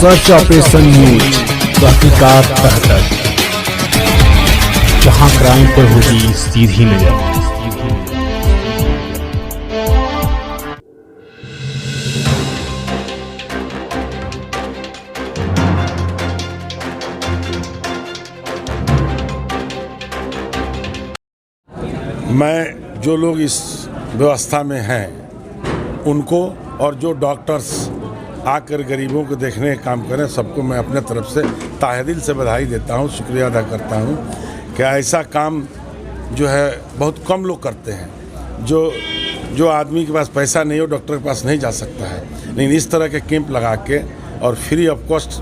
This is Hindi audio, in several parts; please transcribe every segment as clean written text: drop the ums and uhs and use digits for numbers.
सर्च ऑपरेशन न्यूज, तहकीकात तह तक, जहां क्राइम पर होगी सीधी नजर। मैं जो लोग इस व्यवस्था में हैं उनको और जो डॉक्टर्स आकर गरीबों को देखने का काम करें, सबको मैं अपने तरफ से ताहे दिल से बधाई देता हूं, शुक्रिया अदा करता हूं कि ऐसा काम जो है बहुत कम लोग करते हैं। जो आदमी के पास पैसा नहीं हो, डॉक्टर के पास नहीं जा सकता है, लेकिन इस तरह के कैंप लगा के और फ्री ऑफ कॉस्ट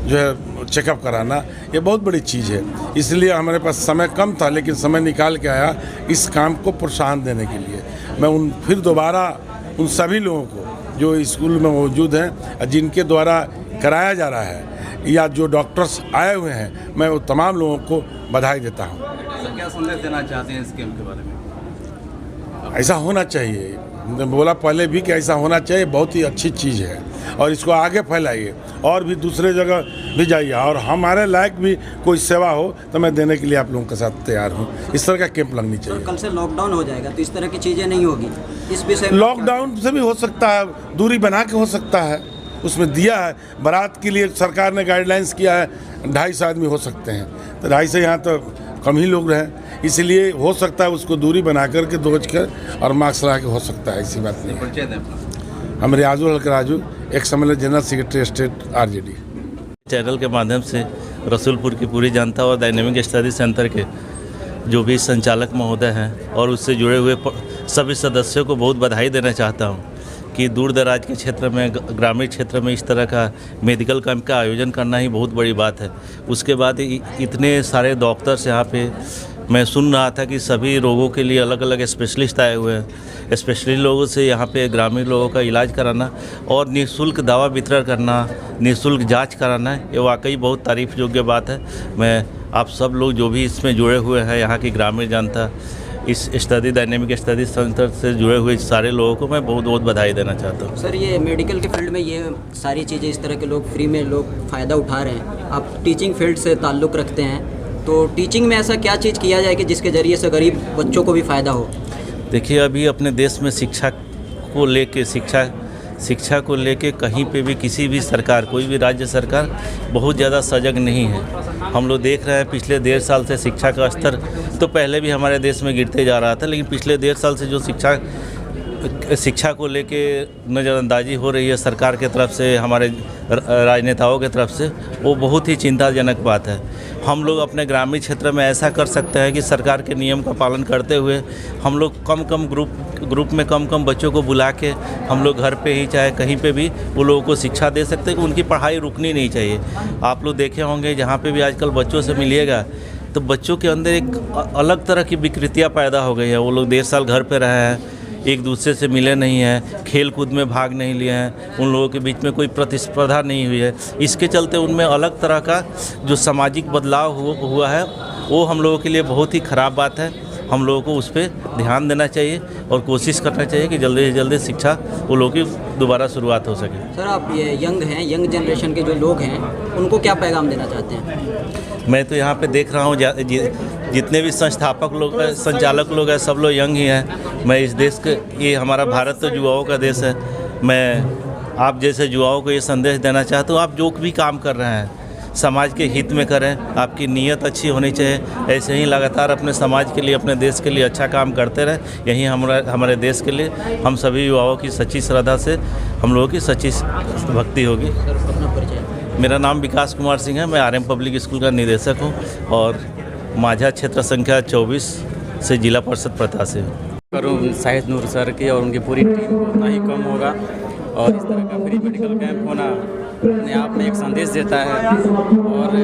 जो है चेकअप कराना, ये बहुत बड़ी चीज़ है। इसलिए हमारे पास समय कम था, लेकिन समय निकाल के आया इस काम को प्रोत्साहन देने के लिए। मैं फिर दोबारा उन सभी लोगों को जो स्कूल में मौजूद हैं, जिनके द्वारा कराया जा रहा है, या जो डॉक्टर्स आए हुए हैं, मैं वो तमाम लोगों को बधाई देता हूँ। सर, क्या संदेश देना चाहते हैं इस कैंप के बारे में? ऐसा होना चाहिए, बोला पहले भी कि ऐसा होना चाहिए, बहुत ही अच्छी चीज़ है और इसको आगे फैलाइए और भी दूसरे जगह भी जाइए, और हमारे लायक भी कोई सेवा हो तो मैं देने के लिए आप लोगों के साथ तैयार हूँ। इस तरह का कैंप लगनी चाहिए। कल से लॉकडाउन हो जाएगा तो इस तरह की चीज़ें नहीं होगी, इस विषय में लॉकडाउन से भी हो सकता है, दूरी बना के हो सकता है, उसमें दिया है। बारात के लिए सरकार ने गाइडलाइंस किया है 250 आदमी हो सकते हैं, तो 250 यहाँ तो कम ही लोग रहें, इसलिए हो सकता है उसको दूरी बना करके दोज कर और मास्क लगा के हो सकता है, ऐसी बात नहीं है। हम रियाजुल हक राजू, एक समय general secretary state RJD। Channel के माध्यम से रसूलपुर की पूरी जनता और डायनेमिक स्टडी सेंटर के जो भी संचालक महोदय हैं और उससे जुड़े हुए सभी सदस्यों को बहुत बधाई देना चाहता हूं कि दूर दराज के क्षेत्र में, ग्रामीण क्षेत्र में इस तरह का मेडिकल कैंप का आयोजन करना ही बहुत बड़ी बात है। उसके बाद इतने सारे डॉक्टर्स यहाँ पे, मैं सुन रहा था कि सभी रोगों के लिए अलग अलग स्पेशलिस्ट आए हुए हैं। स्पेशलिस्ट लोगों से यहाँ पे ग्रामीण लोगों का इलाज कराना और निःशुल्क दवा वितरण करना, निःशुल्क जांच कराना, ये वाकई बहुत तारीफ़ योग्य बात है। मैं आप सब लोग जो भी इसमें जुड़े हुए हैं, यहाँ की ग्रामीण जनता, इस डायनेमिक स्टडी सेंटर से जुड़े हुए सारे लोगों को मैं बहुत बहुत बधाई देना चाहता हूँ। सर, ये मेडिकल के फील्ड में ये सारी चीज़ें, इस तरह के लोग फ्री में लोग फ़ायदा उठा रहे हैं। आप टीचिंग फील्ड से ताल्लुक़ रखते हैं, तो टीचिंग में ऐसा क्या चीज़ किया जाए कि जिसके ज़रिए से गरीब बच्चों को भी फ़ायदा हो? देखिए, अभी अपने देश में शिक्षा को लेके कहीं पे भी किसी भी सरकार, कोई भी राज्य सरकार बहुत ज़्यादा सजग नहीं है। हम लोग देख रहे हैं पिछले 1.5 साल से शिक्षा का स्तर तो पहले भी हमारे देश में गिरते जा रहा था, लेकिन पिछले 1.5 साल से जो शिक्षा को लेके नज़रअंदाजी हो रही है सरकार के तरफ से, हमारे राजनेताओं के तरफ से, वो बहुत ही चिंताजनक बात है। हम लोग अपने ग्रामीण क्षेत्र में ऐसा कर सकते हैं कि सरकार के नियम का पालन करते हुए हम लोग कम ग्रुप में कम बच्चों को बुला के हम लोग घर पे ही चाहे कहीं पे भी वो लोगों को शिक्षा दे सकते हैं कि उनकी पढ़ाई रुकनी नहीं चाहिए। आप लोग देखे होंगे जहाँ पे भी आजकल बच्चों से मिलिएगा तो बच्चों के अंदर एक अलग तरह की विकृतियाँ पैदा हो गई है। वो लोग 1.5 साल घर पर रहे हैं, एक दूसरे से मिले नहीं हैं, खेल कूद में भाग नहीं लिए हैं, उन लोगों के बीच में कोई प्रतिस्पर्धा नहीं हुई है। इसके चलते उनमें अलग तरह का जो सामाजिक बदलाव हुआ है, वो हम लोगों के लिए बहुत ही ख़राब बात है। हम लोगों को उस पर ध्यान देना चाहिए और कोशिश करना चाहिए कि जल्दी से जल्दी शिक्षा वो लोगों की दोबारा शुरुआत हो सके। सर, आप ये यंग जनरेशन के जो लोग हैं उनको क्या पैगाम देना चाहते हैं? मैं तो यहाँ पे देख रहा हूँ जितने भी संस्थापक लोग हैं, संचालक लोग हैं, सब लोग यंग ही हैं। मैं इस देश के, ये हमारा भारत तो युवाओं का देश है। मैं आप जैसे युवाओं को ये संदेश देना चाहता हूँ, आप जो भी काम कर रहे हैं समाज के हित में करें, आपकी नीयत अच्छी होनी चाहिए। ऐसे ही लगातार अपने समाज के लिए, अपने देश के लिए अच्छा काम करते रहें। यही हमारे देश के लिए हम सभी युवाओं की सच्ची श्रद्धा से हम लोगों की सच्ची भक्ति होगी। मेरा नाम विकास कुमार सिंह है, मैं RM पब्लिक स्कूल का निदेशक हूँ और माझा क्षेत्र संख्या 24 से जिला परिषद प्रत्याशी हूँ। करूँ शाहिद नूर सर की और उनकी पूरी टीम को उतना ही कम होगा, और इस तरह का फ्री मेडिकल कैंप होना अपने आप में एक संदेश देता है। और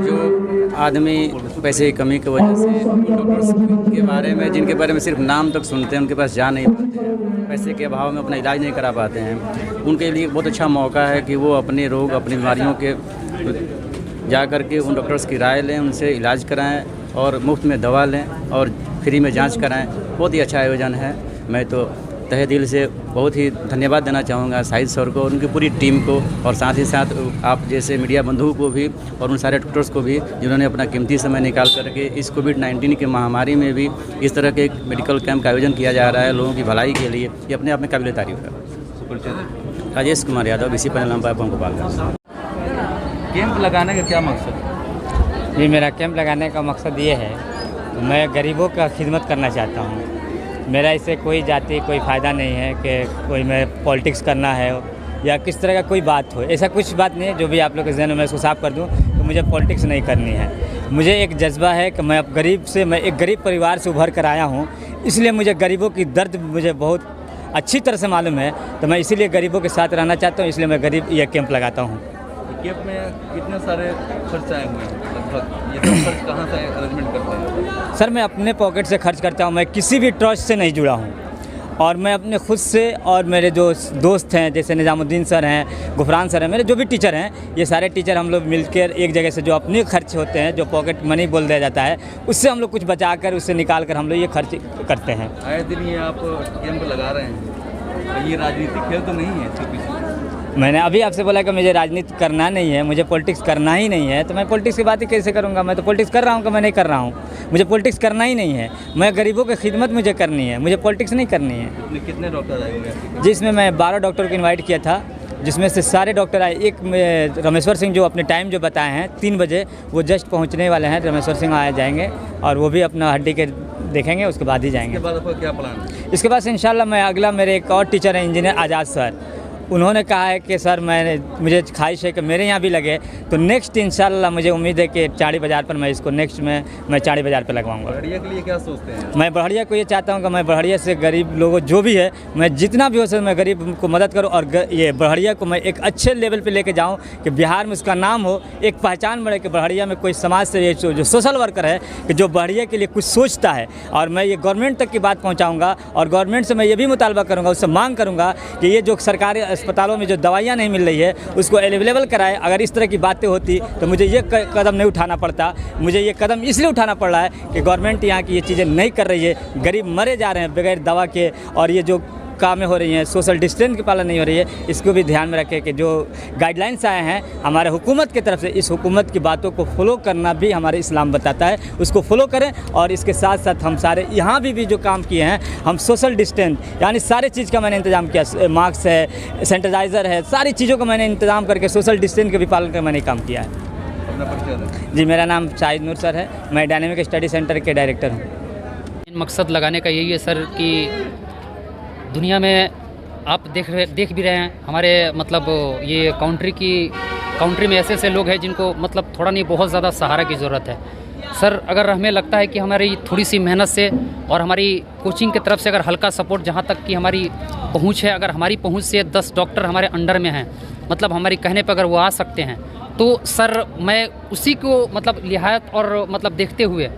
जो आदमी पैसे की कमी की वजह से डॉक्टर्स के बारे में, जिनके बारे में सिर्फ नाम तक सुनते हैं, उनके पास जा नहीं पाते हैं, पैसे के अभाव में अपना इलाज नहीं करा पाते हैं, उनके लिए बहुत अच्छा मौका है कि वो अपने रोग, अपनी बीमारियों के जा कर के उन डॉक्टर्स की राय लें, उनसे इलाज कराएं और मुफ्त में दवा लें और फ्री में जांच कराएं। बहुत ही अच्छा आयोजन है। मैं तो तहे दिल से बहुत ही धन्यवाद देना चाहूँगा शाहिद सर को और उनकी पूरी टीम को, और साथ ही साथ आप जैसे मीडिया बंधुओं को भी और उन सारे डॉक्टर्स को भी जिन्होंने अपना कीमती समय निकाल करके इस कोविड-19 की महामारी में भी इस तरह के एक मेडिकल कैंप का आयोजन किया जा रहा है लोगों की भलाई के लिए, ये अपने आप में काबिल तारीफ है। राजेश कुमार यादव, इसी पैनल नंबर गोपालगंज। कैंप लगाने का क्या मकसद है? जी, मेरा कैंप लगाने का मकसद ये है, मैं गरीबों का खिदमत करना चाहता हूँ। मेरा इससे कोई जाति कोई फ़ायदा नहीं है कि कोई मैं पॉलिटिक्स करना है या किस तरह का कोई बात हो, ऐसा कुछ बात नहीं है। जो भी आप लोग के जहन में मैं इसको साफ कर दूँ तो मुझे पॉलिटिक्स नहीं करनी है। मुझे एक जज्बा है कि मैं मैं एक गरीब परिवार से उभर कर आया हूँ, इसलिए मुझे गरीबों की दर्द मुझे बहुत अच्छी तरह से मालूम है, तो मैं इसीलिए गरीबों के साथ रहना चाहता हूँ, इसलिए मैं गरीब ये कैंप लगाता हूँ। कैंप में कितने सारे खर्च आए हुए हैं लगभग? ये सब खर्च कहाँ से अरेंजमेंट करते हैं? सर, मैं अपने पॉकेट से खर्च करता हूँ, मैं किसी भी ट्रस्ट से नहीं जुड़ा हूँ, और मैं अपने खुद से और मेरे जो दोस्त हैं जैसे निज़ामुद्दीन सर हैं, गुफरान सर हैं, मेरे जो भी टीचर हैं, ये सारे टीचर हम लोग मिलकर एक जगह से जो अपने खर्च होते हैं, जो पॉकेट मनी बोल दिया जाता है, उससे हम लोग कुछ बचा कर उससे निकाल कर हम लोग ये खर्च करते हैं। आए दिन ये आप कैंप लगा रहे हैं, तो ये राजनीतिक खेल तो नहीं है इसके पीछे? मैंने अभी आपसे बोला कि मुझे राजनीति करना नहीं है, मुझे पॉलिटिक्स करना ही नहीं है, तो मैं पॉलिटिक्स की बात ही कैसे करूंगा? मैं तो पॉलिटिक्स कर रहा हूं कि मैं नहीं कर रहा हूं, मुझे पॉलिटिक्स करना ही नहीं है। मैं गरीबों की खिदमत मुझे करनी है, मुझे पॉलिटिक्स नहीं करनी है। कितने डॉक्टर आए हुए हैं? जिसमें मैं 12 डॉक्टर को इन्वाइट किया था, जिसमें से सारे डॉक्टर आए। एक में रमेश्वर सिंह जो अपने टाइम जो बताए हैं 3 बजे, वो जस्ट पहुँचने वाले हैं। रमेश्वर सिंह आ जाएंगे और वो भी अपना हड्डी के देखेंगे, उसके बाद ही जाएंगे। इसके बाद आपका क्या प्लान है? इसके बाद इंशाल्लाह मैं अगला, मेरे एक और टीचर हैं इंजीनियर आज़ाद सर, उन्होंने कहा है कि सर मुझे ख्वाहिश है कि मेरे यहाँ भी लगे, तो नेक्स्ट इंशाल्लाह मुझे उम्मीद है कि चाड़ी बाज़ार पर मैं इसको नेक्स्ट में मैं चाड़ी बाज़ार पर लगवाऊंगा। बढ़िया के लिए क्या सोचते हैं? मैं बढ़िया को ये चाहता हूँ कि मैं बढ़िया से गरीब लोगों जो भी है, मैं जितना भी हो सके मैं गरीब को मदद करूँ, और ये बढ़िया को मैं एक अच्छे लेवल पे लेके जाऊँ कि बिहार में उसका नाम हो, एक पहचान बढ़े कि बढ़िया में कोई समाज से जो सोशल वर्कर है कि जो बढ़िया के लिए कुछ सोचता है। और मैं ये गवर्नमेंट तक की बात पहुँचाऊँगा, और गवर्नमेंट से मैं ये भी मुतालबा करूँगा, उससे मांग करूँगा कि ये जो सरकारी अस्पतालों में जो दवाइयाँ नहीं मिल रही है उसको अवेलेबल कराए। अगर इस तरह की बातें होती तो मुझे ये कदम नहीं उठाना पड़ता। मुझे ये कदम इसलिए उठाना पड़ रहा है कि गवर्नमेंट यहाँ की ये चीज़ें नहीं कर रही है, गरीब मरे जा रहे हैं बगैर दवा के, और ये जो कामें हो रही हैं, सोशल डिस्टेंस की पालन नहीं हो रही है, इसको भी ध्यान में रखें कि जो गाइडलाइंस आए हैं हमारे हुकूमत की तरफ से, इस हुकूमत की बातों को फॉलो करना भी हमारे इस्लाम बताता है, उसको फॉलो करें। और इसके साथ साथ हम सारे यहाँ भी जो काम किए हैं, हम सोशल डिस्टेंस यानी सारे चीज़ का मैंने इंतजाम किया, मास्क है, सैनिटाइज़र है, सारी चीज़ों का मैंने इंतजाम करके सोशल डिस्टेंस के भी पालन कर मैंने काम किया है। जी, मेरा नाम शाहिद नूर सर है, मैं डायनेमिक स्टडी सेंटर के डायरेक्टर हूँ। मकसद लगाने का यही है सर कि दुनिया में आप देख भी रहे हैं हमारे मतलब ये काउंट्री में ऐसे लोग हैं जिनको मतलब थोड़ा नहीं बहुत ज़्यादा सहारा की ज़रूरत है। सर, अगर हमें लगता है कि हमारी थोड़ी सी मेहनत से और हमारी कोचिंग की तरफ से अगर हल्का सपोर्ट, जहाँ तक कि हमारी पहुँच है, अगर हमारी पहुँच से 10 डॉक्टर हमारे अंडर में हैं, मतलब हमारी कहने पर अगर वो आ सकते हैं, तो सर मैं उसी को मतलब लिहायत और मतलब देखते हुए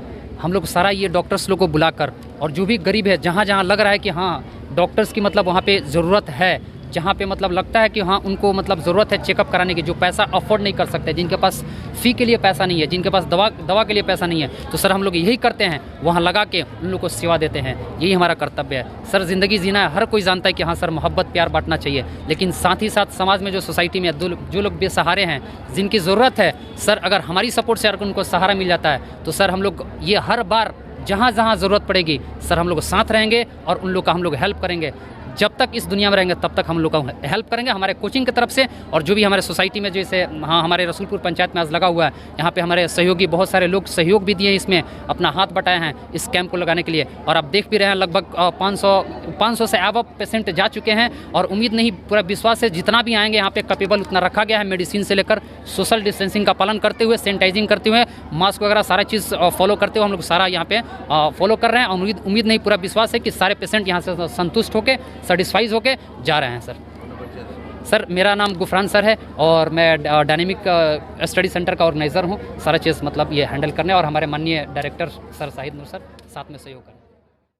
हम लोग सारा ये डॉक्टर्स लोग को बुलाकर, और जो भी गरीब है जहाँ लग रहा है कि हाँ डॉक्टर्स की मतलब वहाँ पे ज़रूरत है, जहाँ पे मतलब लगता है कि हाँ उनको मतलब ज़रूरत है चेकअप कराने की, जो पैसा अफोर्ड नहीं कर सकते, जिनके पास फ़ी के लिए पैसा नहीं है, जिनके पास दवा के लिए पैसा नहीं है, तो सर हम लोग यही करते हैं, वहाँ लगा के उन लोग को सेवा देते हैं। यही हमारा कर्तव्य है। सर, ज़िंदगी जीना है, हर कोई जानता है कि हाँ सर मोहब्बत प्यार बांटना चाहिए, लेकिन साथ ही साथ समाज में जो सोसाइटी में जो लोग बेसहारे हैं, जिनकी ज़रूरत है, सर अगर हमारी सपोर्ट से अगर उनको सहारा मिल जाता है, तो सर हम लोग ये हर बार जहाँ ज़रूरत पड़ेगी सर हम लोग साथ रहेंगे और उन लोग का हम लोग हेल्प करेंगे। जब तक इस दुनिया में रहेंगे तब तक हम लोग का हेल्प करेंगे हमारे कोचिंग की तरफ से, और जो भी हमारे सोसाइटी में जैसे हाँ हमारे रसूलपुर पंचायत में आज लगा हुआ है, यहाँ पे हमारे सहयोगी बहुत सारे लोग सहयोग भी दिए, इसमें अपना हाथ बटाए हैं इस कैंप को लगाने के लिए। और आप देख भी रहे हैं लगभग 500 से अबव पेशेंट जा चुके हैं, और उम्मीद नहीं पूरा विश्वास है जितना भी आएंगे यहाँ पे कैपेबल उतना रखा गया है, मेडिसिन से लेकर सोशल डिस्टेंसिंग का पालन करते हुए, सैनिटाइजिंग करते हुए, मास्क वगैरह सारा चीज़ फॉलो करते हुए हम लोग सारा यहाँ पे फॉलो कर रहे हैं। उम्मीद नहीं पूरा विश्वास है कि सारे पेशेंट यहाँ से संतुष्ट होकर सेटिस्फाइज होकर जा रहे हैं। सर, मेरा नाम गुफरान सर है और मैं डायनेमिक स्टडी सेंटर का ऑर्गेनाइज़र हूँ। सारा चीज़ मतलब ये हैंडल करने, और हमारे माननीय डायरेक्टर सर शाहिद नूर सर साथ में सहयोग करने।